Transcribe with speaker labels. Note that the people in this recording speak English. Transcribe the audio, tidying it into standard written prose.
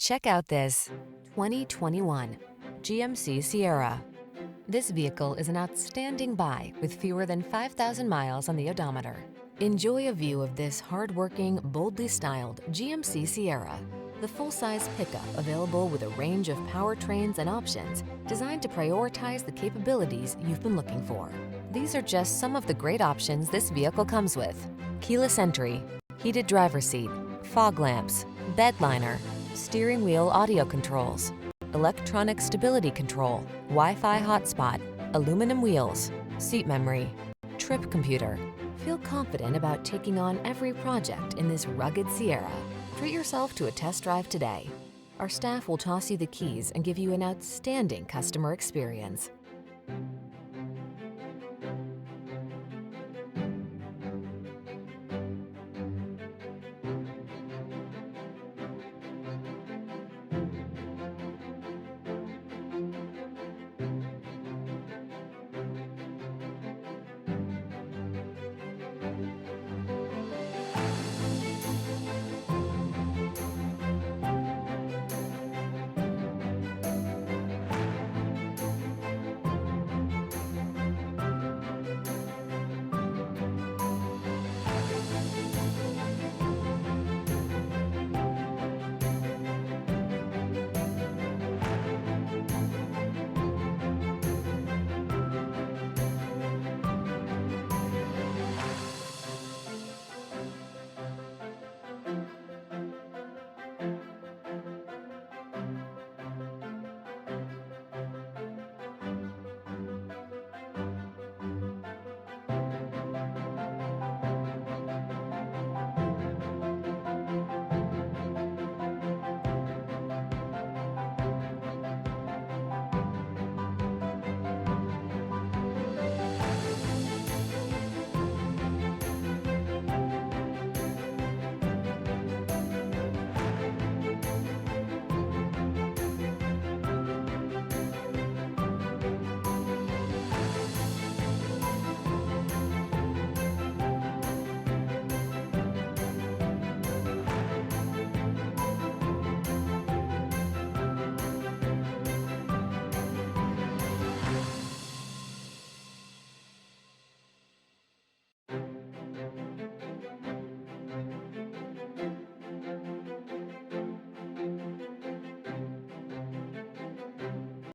Speaker 1: Check out this 2021 GMC Sierra. This vehicle is an outstanding buy with fewer than 5,000 miles on the odometer. Enjoy a view of this hard-working, boldly styled GMC Sierra, the full-size pickup available with a range of powertrains and options designed to prioritize the capabilities you've been looking for. These are just some of the great options this vehicle comes with: keyless entry, heated driver's seat, fog lamps, bed liner, steering wheel audio controls, electronic stability control, Wi-Fi hotspot, aluminum wheels, seat memory, trip computer. Feel confident about taking on every project in this rugged Sierra. Treat yourself to a test drive today. Our staff will toss you the keys and give you an outstanding customer experience.